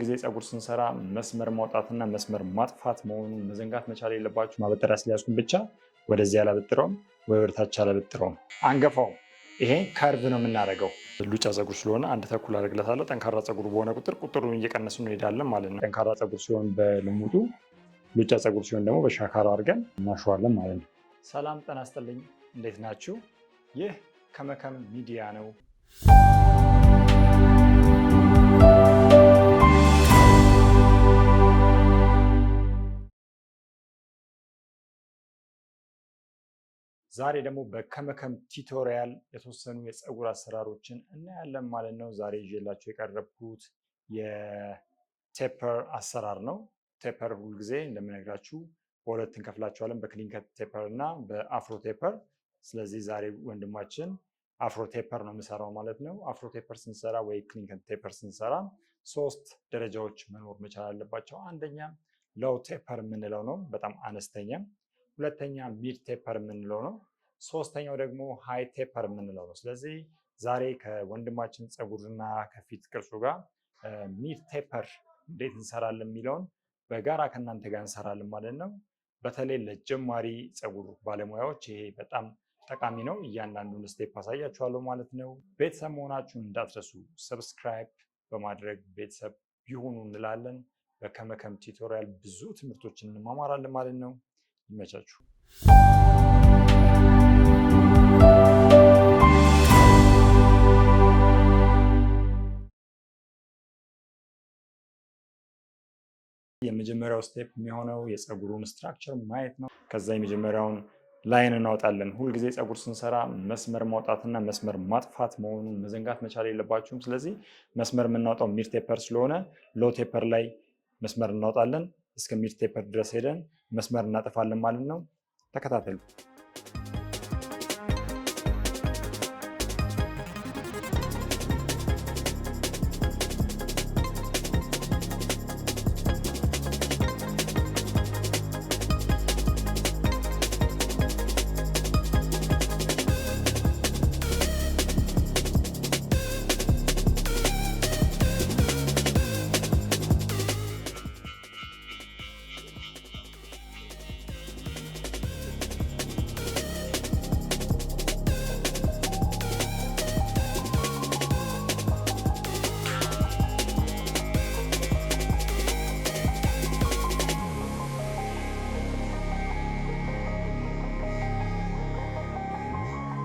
ሁልጊዜ ፀጉር ስንሰራ መስመር ማውጣትና መስመር ማጥፋት መሆኑን መዘንጋት መቻል የለባችሁ። ማበጠሪያ ስለያዝኩኝ ብቻ ወደዚህ አላበጥረውም ወይ ወደታች አላበጥረውም፣ አንገፋውም። ይሄ ከርቭ ነው የምናደርገው። ሉጫ ፀጉር ስለሆነ 1 ተኩል አደርግለታለሁ። ጠንካራ ፀጉር በሆነ ቁጥር ቁጥሩን እየቀነስን እንሄዳለን ማለት ነው። ጠንካራ ፀጉር ሲሆን በልሙጡ፣ ሉጫ ፀጉር ሲሆን ደግሞ በሻካራ አድርገን እናሸዋለን ማለት ነው። ሰላም ጤና ይስጥልኝ፣ እንዴት ናችሁ? ይህ ከመከም ሚዲያ ነው። ዛሬ ደግሞ በከመከም ቱቶሪያል የተወሰኑ የፀጉር አሰራሮችን እናያለን ማለት ነው። ዛሬ ይዤላችሁ የቀረብኩት የቴፐር አሰራር ነው። ቴፐር ሁልጊዜ እንደምነግራችሁ በሁለት እንከፍላቸዋለን፣ በክሊን ከት ቴፐር እና በአፍሮ ቴፐር። ስለዚህ ዛሬ ወንድማችን አፍሮ ቴፐር ነው የምሰራው ማለት ነው። አፍሮ ቴፐር ስንሰራ ወይ ክሊን ከት ቴፐር ስንሰራ 3 ደረጃዎች መኖር መቻል አለባቸው። አንደኛ ሎው ቴፐር የምንለው ነው፣ በጣም አነስተኛ። ሁለተኛ ሚድ ቴፐር የምንለው ነው። ሶስተኛው ደግሞ ሃይ ቴፐር የምንለው ነው። ስለዚህ ዛሬ ከወንድማችን ፀጉርና ከፊት ቅርጹ ጋር ሚድ ቴፐር እንዴት እንሰራለን የሚለውን በጋራ ከእናንተ ጋር እንሰራለን ማለት ነው። በተለይ ለጀማሪ ፀጉር ባለሙያዎች ይሄ በጣም ጠቃሚ ነው። እያንዳንዱን ስቴፕ አሳያችኋለሁ ማለት ነው። ቤተሰብ መሆናችሁን እንዳትረሱ፣ ሰብስክራይብ በማድረግ ቤተሰብ ይሁኑ እንላለን። በከመከም ቱቶሪያል ብዙ ትምህርቶችን እንማማራለን ማለት ነው። ይመቻችሁ። የመጀመሪያው ስቴፕ የሚሆነው የፀጉሩን ስትራክቸር ማየት ነው። ከዛ የመጀመሪያውን ላይን እናወጣለን። ሁልጊዜ ፀጉር ስንሰራ መስመር ማውጣትና መስመር ማጥፋት መሆኑን መዘንጋት መቻል የለባችሁም። ስለዚህ መስመር የምናወጣው ሚድ ቴፐር ስለሆነ ሎ ቴፐር ላይ መስመር እናወጣለን። እስከ ሚድ ቴፐር ድረስ ሄደን መስመር እናጠፋለን ማለት ነው። ተከታተሉ።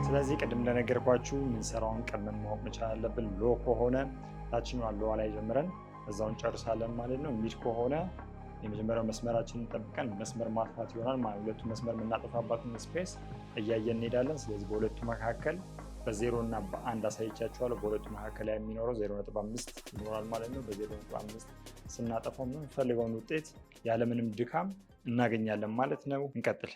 ስለዚህ ቅድም እንደነገርኳችሁ የምንሰራውን ቀድመን ማወቅ መቻል አለብን። ሎ ከሆነ ታችኛዋ ሎዋ ላይ ጀምረን እዛውን ጨርሳለን ማለት ነው። ሚድ ከሆነ የመጀመሪያው መስመራችንን ጠብቀን መስመር ማጥፋት ይሆናል ማለት። ሁለቱ መስመር የምናጠፋባትን ስፔስ እያየን እንሄዳለን። ስለዚህ በሁለቱ መካከል በ0 እና በ1 አሳይቻችኋለሁ። በሁለቱ መካከል ላይ የሚኖረው 0.5 ይኖራል ማለት ነው። በ0.5 ስናጠፋው የምንፈልገውን ውጤት ያለምንም ድካም እናገኛለን ማለት ነው። እንቀጥል።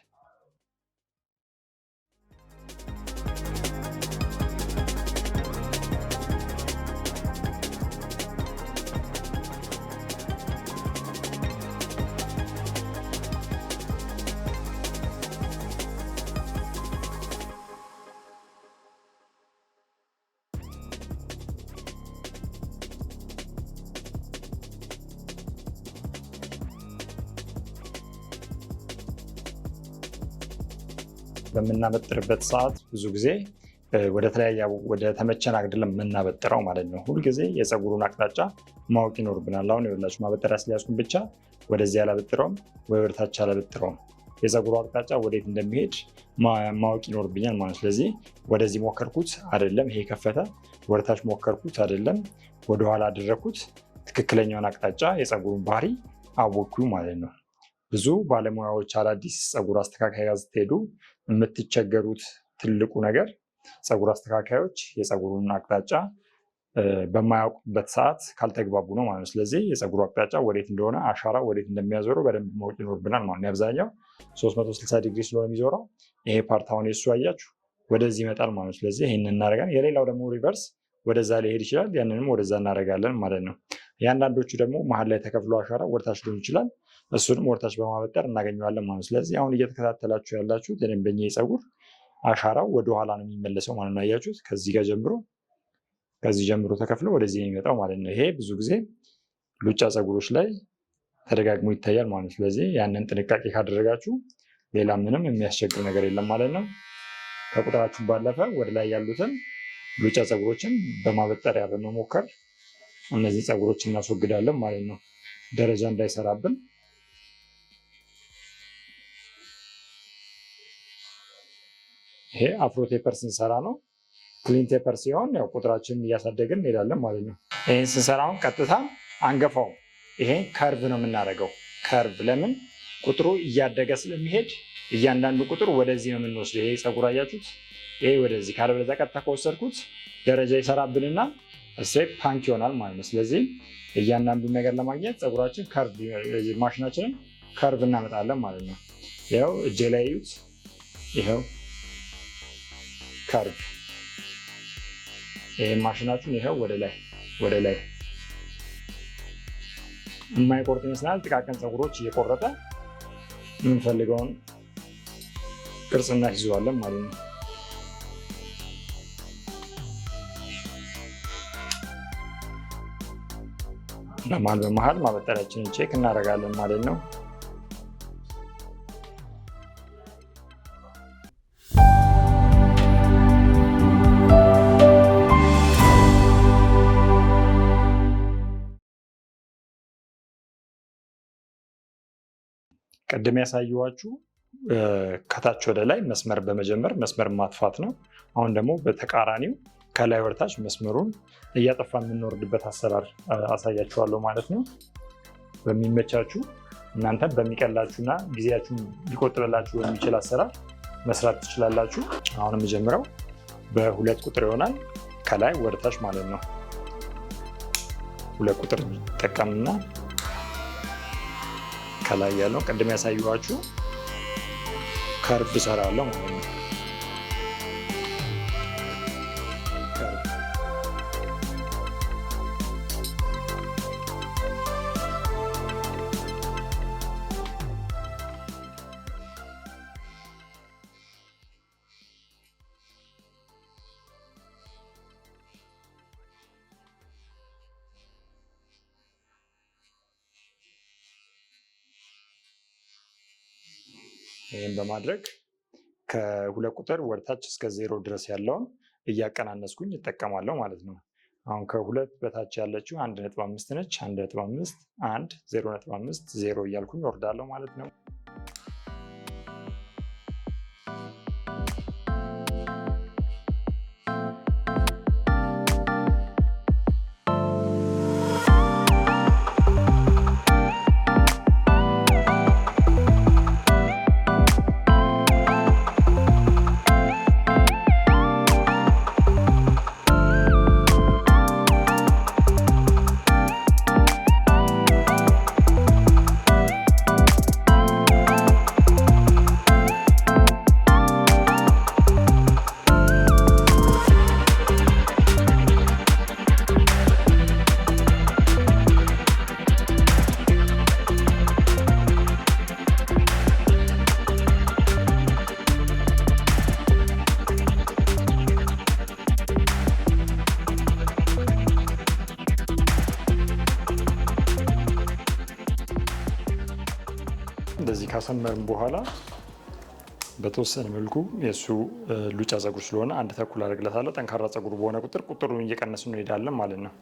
በምናበጥርበት ሰዓት ብዙ ጊዜ ወደ ተመቸን አይደለም የምናበጥረው ማለት ነው። ሁልጊዜ የፀጉሩን አቅጣጫ ማወቅ ይኖርብናል። አሁን ይኸውላችሁ ማበጠሪያ ስለያዝኩኝ ብቻ ወደዚህ አላበጥረውም ወይ ወደታች አላበጥረውም። የፀጉሩ አቅጣጫ ወዴት እንደሚሄድ ማወቅ ይኖርብኛል ማለት ነው። ስለዚህ ወደዚህ ሞከርኩት አይደለም፣ ይሄ ከፈተ። ወደታች ሞከርኩት አይደለም፣ ወደኋላ አደረግኩት። ትክክለኛውን አቅጣጫ የፀጉሩን ባህሪ አወኩ ማለት ነው። ብዙ ባለሙያዎች አዳዲስ ፀጉር አስተካካይ ጋር ስትሄዱ የምትቸገሩት ትልቁ ነገር ፀጉር አስተካካዮች የፀጉሩን አቅጣጫ በማያውቁበት ሰዓት ካልተግባቡ ነው ማለት ነው። ስለዚህ የፀጉሩ አቅጣጫ ወዴት እንደሆነ አሻራ ወዴት እንደሚያዞረው በደንብ ማወቅ ይኖርብናል ማለት ነው። አብዛኛው 360 ዲግሪ ስለሆነ የሚዞረው ይሄ ፓርት አሁን የሱ አያችሁ ወደዚህ ይመጣል ማለት ነው። ስለዚህ ይህን እናደርጋለን። የሌላው ደግሞ ሪቨርስ ወደዛ ሊሄድ ይችላል። ያንንም ወደዛ እናደርጋለን ማለት ነው። የአንዳንዶቹ ደግሞ መሀል ላይ ተከፍሎ አሻራ ወደታች ሊሆን ይችላል። እሱንም ወደታች በማበጠር እናገኘዋለን ማለት ነው። ስለዚህ አሁን እየተከታተላችሁ ያላችሁት የደንበኛ ፀጉር አሻራው ወደኋላ ነው የሚመለሰው ማለት ነው። አያችሁት? ከዚህ ጀምሮ ተከፍሎ ወደዚህ የሚመጣው ማለት ነው። ይሄ ብዙ ጊዜ ሉጫ ፀጉሮች ላይ ተደጋግሞ ይታያል ማለት ነው። ስለዚህ ያንን ጥንቃቄ ካደረጋችሁ ሌላ ምንም የሚያስቸግር ነገር የለም ማለት ነው። ከቁጥራችሁ ባለፈ ወደ ላይ ያሉትን ሉጫ ፀጉሮችን በማበጠሪያ በመሞከር እነዚህ ፀጉሮች እናስወግዳለን ማለት ነው፣ ደረጃ እንዳይሰራብን። ይሄ አፍሮ ቴፐር ስንሰራ ነው። ክሊን ቴፐር ሲሆን ያው ቁጥራችንን እያሳደግን እንሄዳለን ማለት ነው። ይህን ስንሰራ አሁን ቀጥታ አንገፋውም። ይሄን ከርቭ ነው የምናደርገው። ከርቭ ለምን? ቁጥሩ እያደገ ስለሚሄድ እያንዳንዱ ቁጥር ወደዚህ ነው የምንወስደው። ይሄ ፀጉር አያችሁት? ይሄ ወደዚህ ካለበለዚያ ቀጥታ ከወሰድኩት ደረጃ ይሰራብንና ስትሬት ፓንክ ይሆናል ማለት ነው። ስለዚህ እያንዳንዱን ነገር ለማግኘት ፀጉራችን ከርቭ ማሽናችንን ከርቭ እናመጣለን ማለት ነው። ይኸው እጄ ላይ እዩት። ይኸው ከርቭ። ይሄ ማሽናችን ይኸው ወደ ላይ የማይቆርጥ ይመስላል። ጥቃቅን ፀጉሮች እየቆረጠ የምንፈልገውን ቅርጽ እናስይዘዋለን ማለት ነው። በመሀል ማበጠሪያችንን ቼክ እናደርጋለን ማለት ነው። ቅድም ያሳየኋችሁ ከታች ወደ ላይ መስመር በመጀመር መስመር ማጥፋት ነው። አሁን ደግሞ በተቃራኒው ከላይ ወደታች መስመሩን እያጠፋ የምንወርድበት አሰራር አሳያችኋለሁ ማለት ነው። በሚመቻችሁ እናንተ በሚቀላችሁና ጊዜያችሁን ሊቆጥብላችሁ በሚችል አሰራር መስራት ትችላላችሁ። አሁን የምጀምረው በ2 ቁጥር ይሆናል፣ ከላይ ወደታች ማለት ነው። 2 ቁጥር ጠቀምና ከላይ ያለው ቅድም ያሳየኋችሁ ከርቭ እሰራለሁ ማለት ነው። ይህን በማድረግ ከ2 ቁጥር ወደታች እስከ 0 ድረስ ያለውን እያቀናነስኩኝ እጠቀማለሁ ማለት ነው። አሁን ከ2 በታች ያለችው 1.5 ነች። 1.5 1 0.5 0 እያልኩኝ ወርዳለሁ ማለት ነው። እንደዚህ ካሰመርን በኋላ በተወሰነ መልኩ የእሱ ሉጫ ፀጉር ስለሆነ 1 ተኩል አደርግለታለሁ። ጠንካራ ፀጉር በሆነ ቁጥር ቁጥሩን እየቀነስን እንሄዳለን ማለት ነው።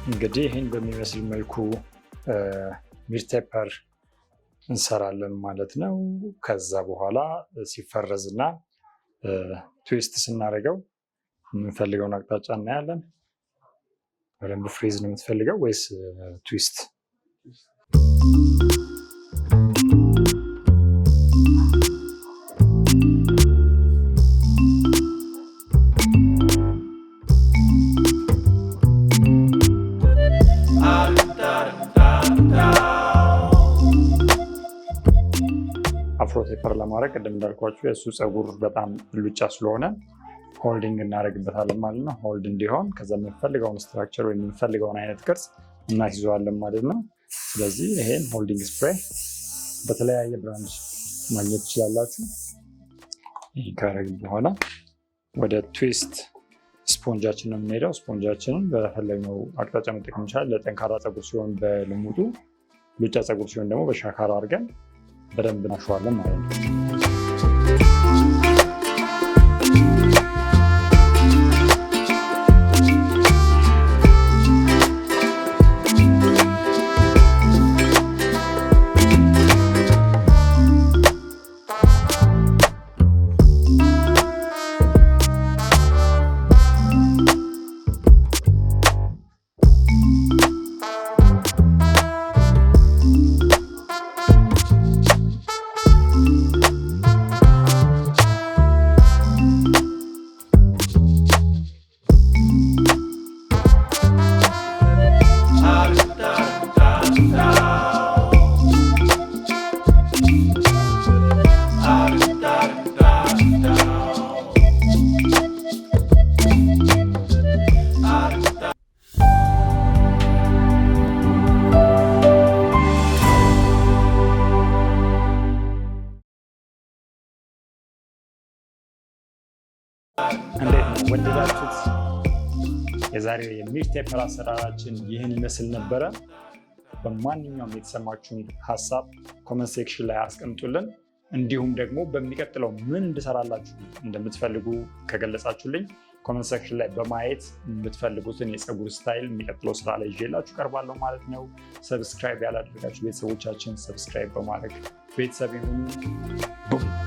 እንግዲህ ይህን በሚመስል መልኩ ሚድ ቴፐር እንሰራለን ማለት ነው። ከዛ በኋላ ሲፈረዝ እና ትዊስት ስናደርገው የምንፈልገውን አቅጣጫ እናያለን። በደንብ ፍሪዝ ነው የምትፈልገው ወይስ ትዊስት? አፍሮ ቴፐር ለማድረግ ቅድም እንዳልኳችሁ የእሱ ፀጉር በጣም ሉጫ ስለሆነ ሆልዲንግ እናደርግበታለን ማለት ነው። ሆልድ እንዲሆን ከዛ የምንፈልገውን ስትራክቸር ወይም የምንፈልገውን አይነት ቅርጽ እናስይዘዋለን ማለት ነው። ስለዚህ ይሄን ሆልዲንግ ስፕሬይ በተለያየ ብራንድ ማግኘት ትችላላችሁ። ይህ ካረግን በኋላ ወደ ትዊስት ስፖንጃችን ነው የምንሄደው። ስፖንጃችንን በፈለግነው አቅጣጫ መጠቀም እንችላለን። ለጠንካራ ፀጉር ሲሆን በልሙጡ፣ ሉጫ ፀጉር ሲሆን ደግሞ በሻካራ አድርገን በደንብ እናሸዋለን ማለት ነው። እንዴት ነው ወደዳችሁት? የዛሬው የሚድ ቴፐር አሰራራችን ይህን ይመስል ነበረ። በማንኛውም የተሰማችሁን ሀሳብ ኮመንት ሴክሽን ላይ አስቀምጡልን። እንዲሁም ደግሞ በሚቀጥለው ምን እንድሰራላችሁ እንደምትፈልጉ ከገለጻችሁልኝ ኮመንት ሴክሽን ላይ በማየት የምትፈልጉትን የፀጉር ስታይል የሚቀጥለው ስራ ላይ ይዤላችሁ ቀርባለሁ ማለት ነው። ሰብስክራይብ ያላደረጋችሁ ቤተሰቦቻችን ሰብስክራይብ በማድረግ ቤተሰብ ይሁኑ።